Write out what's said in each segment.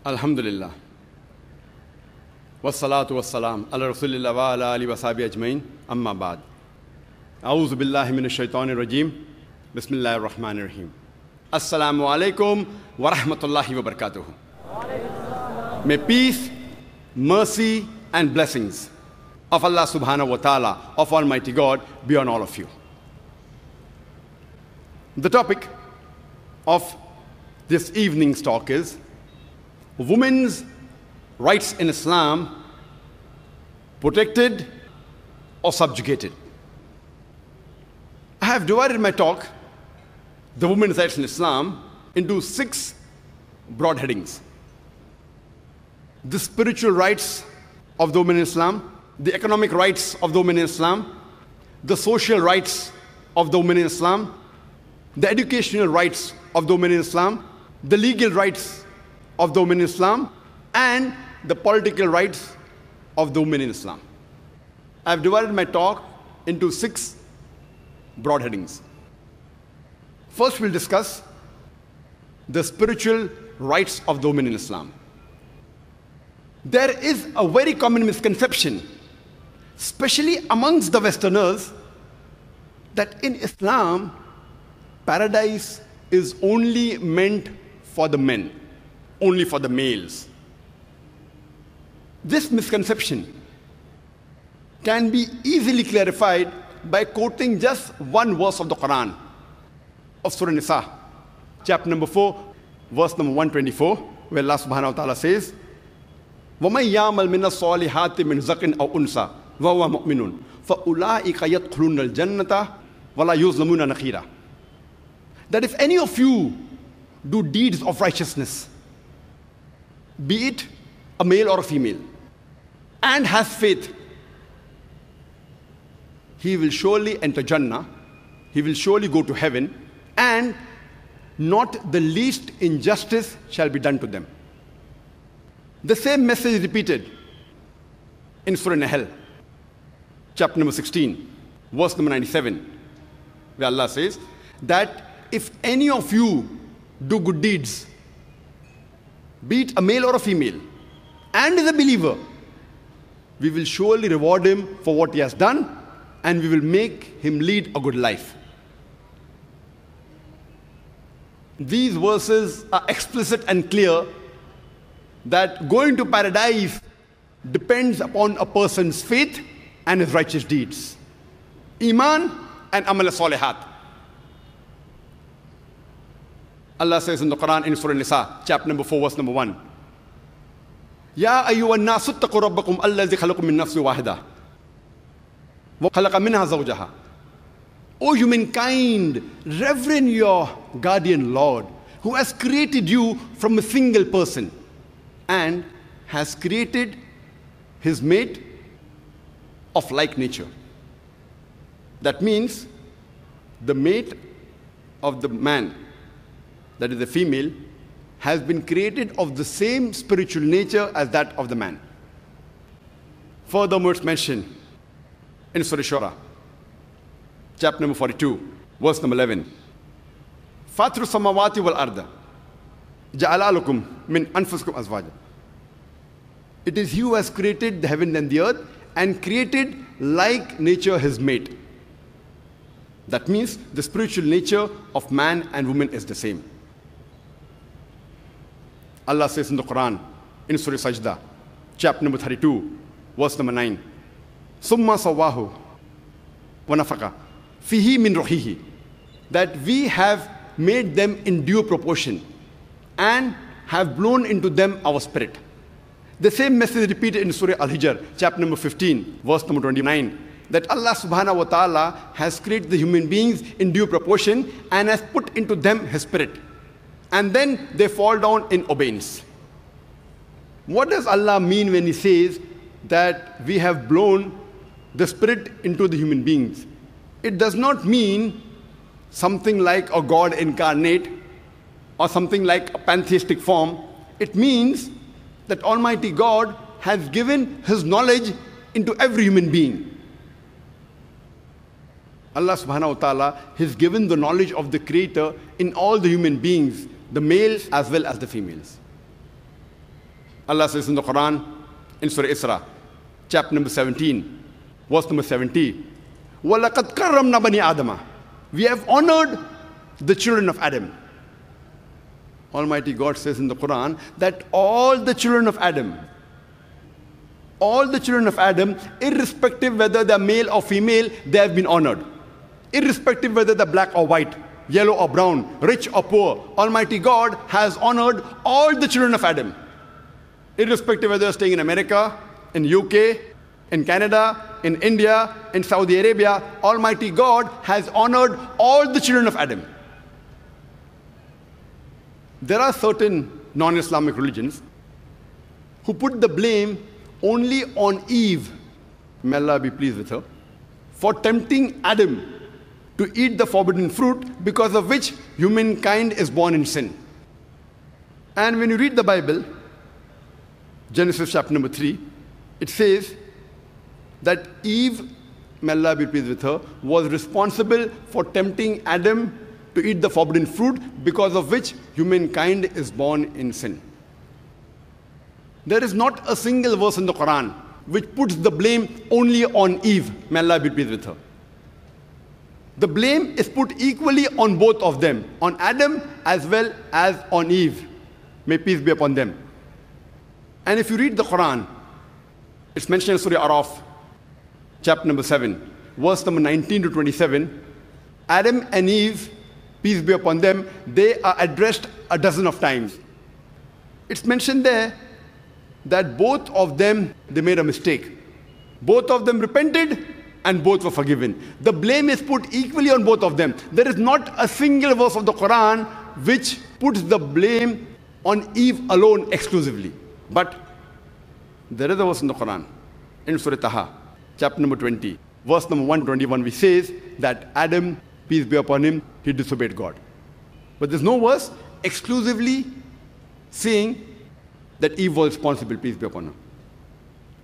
Alhamdulillah. Wassalatu wassalam ala rasulillah wa ala alihi wa sahbihi ajmain. Amma ba'd. A'udhu billahi minash shaitanir rajim. Bismillahir rahmanir rahim. Assalamu alaikum wa rahmatullahi wa barakatuh. May peace, mercy and blessings of Allah subhanahu wa ta'ala, of Almighty God, be on all of you. The topic of this evening's talk is women's rights in Islam, protected or subjugated. I have divided my talk, the women's rights in Islam, into 6 broad headings. The spiritual rights of the women in Islam, the economic rights of the women in Islam, the social rights of the women in Islam, the educational rights of the women in Islam, the legal rights of the women in Islam, and the political rights of the women in Islam. I have divided my talk into 6 broad headings. First, we'll discuss the spiritual rights of the women in Islam. There is a very common misconception, especially amongst the Westerners, that in Islam, paradise is only meant for the men, only for the males. This misconception can be easily clarified by quoting just one verse of the Quran, of Surah Nisa, chapter number 4, verse number 124, where Allah subhanahu wa ta'ala says, وَمَنْ يَعْمَلْ مِنَ الصَّالِحَاتِ مِنْ ذَكَرٍ أَوْ أُنْثَىٰ وَهُوَ مُؤْمِنٌ فَأُولَٰئِكَ يَدْخُلُونَ الْجَنَّةَ وَلَا يُظْلَمُونَ نَقِيرًا. That if any of you do deeds of righteousness, be it a male or a female, and has faith, he will surely enter Jannah, he will surely go to heaven, and not the least injustice shall be done to them. The same message is repeated in Surah Nahl, chapter number 16, verse number 97, where Allah says that if any of you do good deeds, be it a male or a female, and is a believer, we will surely reward him for what he has done, and we will make him lead a good life. These verses are explicit and clear that going to paradise depends upon a person's faith and his righteous deeds. Iman and amal salihat. Allah says in the Quran in Surah Nisa, chapter number 4, verse number 1, Ya ayyuhan nasu ttaqu rabbakum alladhi khalaqakum min nafsin wahida wa khalaqa minha zawjaha. O humankind, reverence your guardian Lord, who has created you from a single person and has created his mate of like nature. That means the mate of the man, that is the female, has been created of the same spiritual nature as that of the man. Furthermore, it's mentioned in Surah Shura, chapter number 42, verse number 11. Fatru samawati wal arda ja'ala lakum min anfusikum azwaja. It is He who has created the heaven and the earth and created like nature his mate. That means the spiritual nature of man and woman is the same. Allah says in the Quran, in Surah Sajda, chapter number 32, verse number 9, Summa sawahu wa nafaka fihi min ruhihi, that we have made them in due proportion and have blown into them our spirit. The same message is repeated in Surah Al-Hijr, chapter number 15, verse number 29, that Allah subhanahu wa ta'ala has created the human beings in due proportion and has put into them His spirit. And then they fall down in obedience. What does Allah mean when He says that we have blown the spirit into the human beings? It does not mean something like a God incarnate or something like a pantheistic form. It means that Almighty God has given His knowledge into every human being. Allah subhanahu wa ta'ala has given the knowledge of the Creator in all the human beings, the males as well as the females. Allah says in the Quran, in Surah Isra, chapter number 17, verse number 70, وَلَقَدْ كَرَّمْنَا بَنِي آدَمَ. We have honored the children of Adam. Almighty God says in the Quran that all the children of Adam, irrespective whether they're male or female, they have been honored. Irrespective whether they're black or white, yellow or brown, rich or poor, Almighty God has honored all the children of Adam. Irrespective whether they're staying in America, in UK, in Canada, in India, in Saudi Arabia, Almighty God has honored all the children of Adam. There are certain non-Islamic religions who put the blame only on Eve, may Allah be pleased with her, for tempting Adam to eat the forbidden fruit, because of which humankind is born in sin. And when you read the Bible, Genesis chapter number 3, it says that Eve, may Allah be pleased with her, was responsible for tempting Adam to eat the forbidden fruit, because of which humankind is born in sin. There is not a single verse in the Quran which puts the blame only on Eve, may Allah be pleased with her. The blame is put equally on both of them, on Adam as well as on Eve. May peace be upon them. And if you read the Quran, it's mentioned in Surah Araf, chapter number 7, verse number 19 to 27, Adam and Eve, peace be upon them, they are addressed a dozen of times. It's mentioned there that both of them, they made a mistake. Both of them repented and both were forgiven. The blame is put equally on both of them. There is not a single verse of the Quran which puts the blame on Eve alone exclusively. But there is a verse in the Quran, in Surah Taha, chapter number 20, verse number 121, which says that Adam, peace be upon him, he disobeyed God. But there's no verse exclusively saying that Eve was responsible, peace be upon her.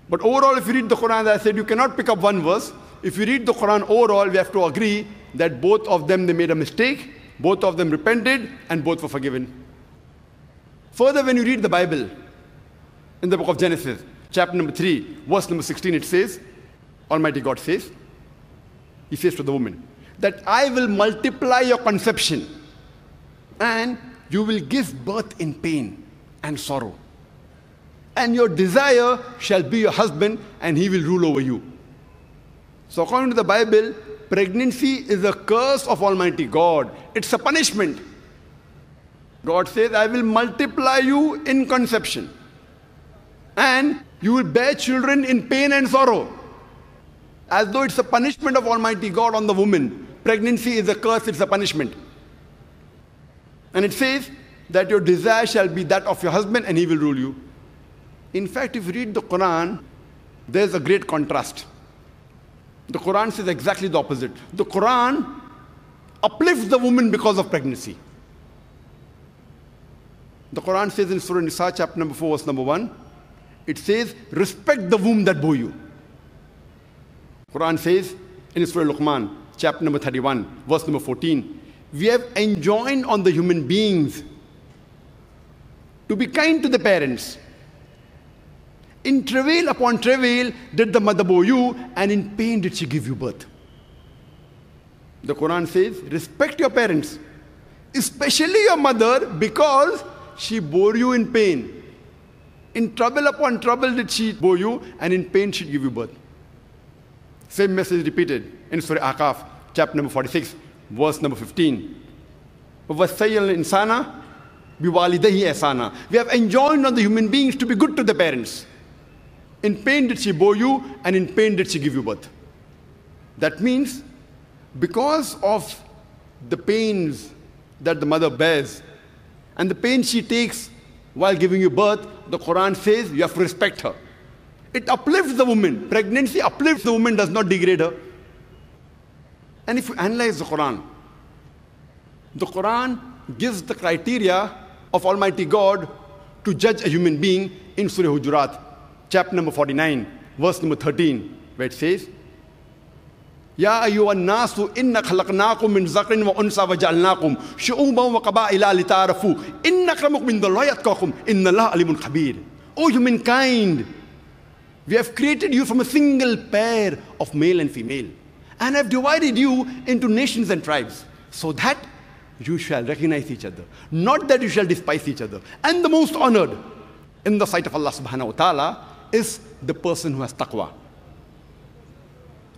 But overall, if you read the Quran, as I said, you cannot pick up one verse. If you read the Quran overall, we have to agree that both of them, they made a mistake, both of them repented, and both were forgiven. Further, when you read the Bible, in the book of Genesis, chapter number 3, verse number 16, it says, Almighty God says, He says to the woman, that I will multiply your conception, and you will give birth in pain and sorrow. And your desire shall be your husband, and he will rule over you. So according to the Bible, pregnancy is a curse of Almighty God. It's a punishment. God says, I will multiply you in conception, and you will bear children in pain and sorrow. As though it's a punishment of Almighty God on the woman. Pregnancy is a curse, it's a punishment. And it says that your desire shall be that of your husband, and he will rule you. In fact, if you read the Quran, there's a great contrast. The Quran says exactly the opposite. The Quran uplifts the woman because of pregnancy. The Quran says in Surah Nisa, chapter number 4, verse number 1, it says, respect the womb that bore you. Quran says in Surah Luqman, chapter number 31, verse number 14, we have enjoined on the human beings to be kind to the parents. In travail upon travail did the mother bore you, and in pain did she give you birth. The Quran says, respect your parents, especially your mother, because she bore you in pain. In trouble upon trouble did she bore you, and in pain she give you birth. Same message repeated in Surah Ahqaf, chapter number 46, verse number 15. وَوَصَّيْنَا الْإِنسَانَ بِوَالِدَيْهِ إِحْسَانًا. We have enjoined on the human beings to be good to the parents. In pain did she bore you, and in pain did she give you birth. That means, because of the pains that the mother bears, and the pain she takes while giving you birth, the Quran says you have to respect her. It uplifts the woman. Pregnancy uplifts the woman, does not degrade her. And if you analyze the Quran gives the criteria of Almighty God to judge a human being in Surah Hujurat, chapter number 49, verse number 13, where it says, Ya ayyuhan nasu inna khalaqnakum min zakrin wa unsa wa ja'alnakum shu'uban wa qaba'ila lita'arafu inna akramakum indallahi atqakum innallaha alimun khabir. O humankind, we have created you from a single pair of male and female, and have divided you into nations and tribes, so that you shall recognize each other, not that you shall despise each other. And the most honored in the sight of Allah subhanahu wa ta'ala is the person who has taqwa.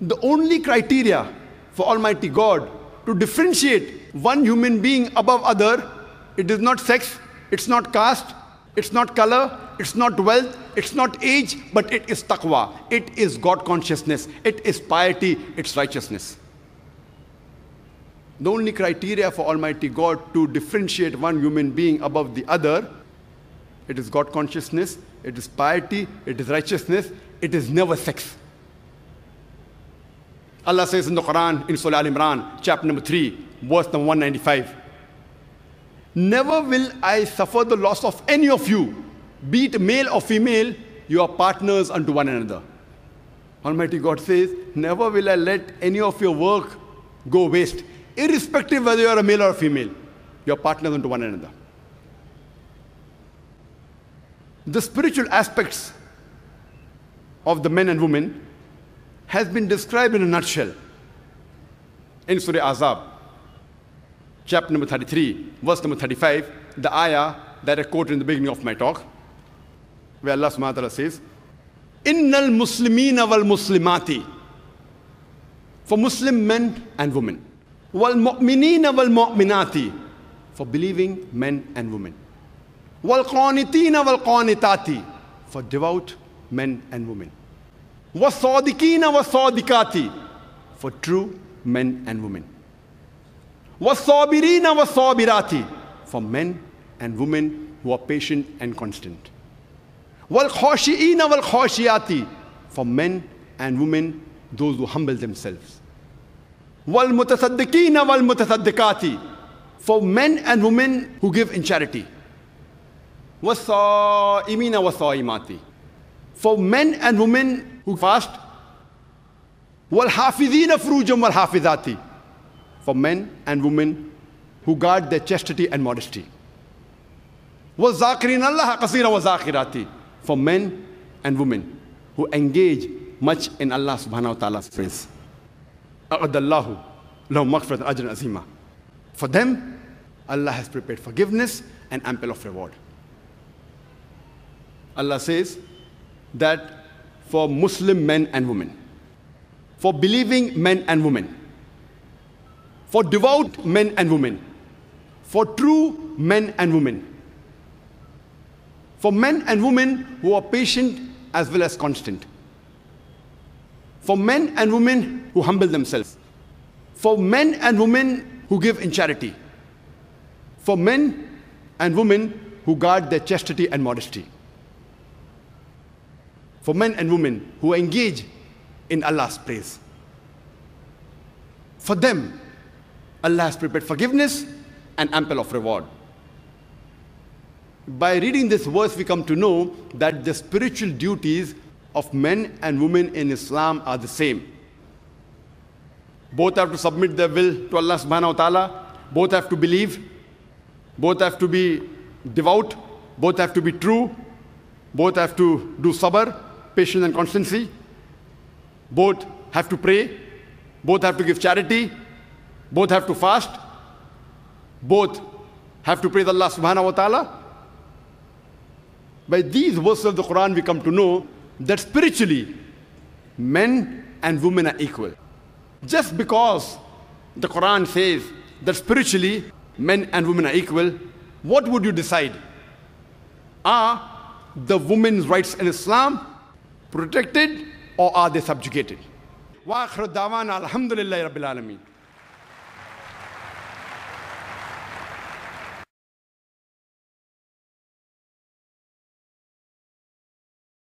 The only criteria for Almighty God to differentiate one human being above other, it is not sex, it's not caste, it's not color, it's not wealth, it's not age, but it is taqwa. It is God consciousness, it is piety, it's righteousness. The only criteria for Almighty God to differentiate one human being above the other, it is God consciousness, it is piety, it is righteousness, it is never sex. Allah says in the Quran, in Surah Al-Imran, chapter number 3, verse number 195, never will I suffer the loss of any of you, be it male or female, you are partners unto one another. Almighty God says, never will I let any of your work go waste, irrespective whether you are a male or a female, you are partners unto one another. The spiritual aspects of the men and women has been described in a nutshell in Surah Azab, chapter number 33, verse number 35, the ayah that I quoted in the beginning of my talk, where Allah subhanahu wa ta'ala says, Innal Muslimina wal Muslimati, for Muslim men and women, wal Mu'minina wal Mu'minati, for believing men and women, wal Qanitina wal Qanitati, for devout men and women, was Sadiqina was Sadiqati, for true men and women, was Sabirina was Sabirati, for men and women who are patient and constant, wal Khashiina wal Khashiyati, for men and women those who humble themselves, wal Mutasaddiqina wal Mutasaddiqati, for men and women who give in charity, was Sa'imina was Sa'imati, for men and women who fast, wal hafizina furujum wal hafizati, for men and women who guard their chastity and modesty, was zakirin Allah qasira wa zakirati, for men and women who engage much in Allah subhanahu wa ta'ala's praise. A'adallahu lahum maghfiratan ajran azima. For them, Allah has prepared forgiveness and ample of reward. Allah says that for Muslim men and women, for believing men and women, for devout men and women, for true men and women, for men and women who are patient as well as constant, for men and women who humble themselves, for men and women who give in charity, for men and women who guard their chastity and modesty, for men and women who engage in Allah's praise. For them, Allah has prepared forgiveness and ample of reward. By reading this verse, we come to know that the spiritual duties of men and women in Islam are the same. Both have to submit their will to Allah subhanahu wa ta'ala, both have to believe, both have to be devout, both have to be true, both have to do sabr, patience and constancy, both have to pray, both have to give charity, both have to fast, both have to praise Allah subhanahu wa ta'ala. By these verses of the Quran, we come to know that spiritually, men and women are equal. Just because the Quran says that spiritually, men and women are equal, what would you decide? Are the women's rights in Islam protected or are they subjugated? Wa akhir da'wana alhamdulillahi rabbil alameen.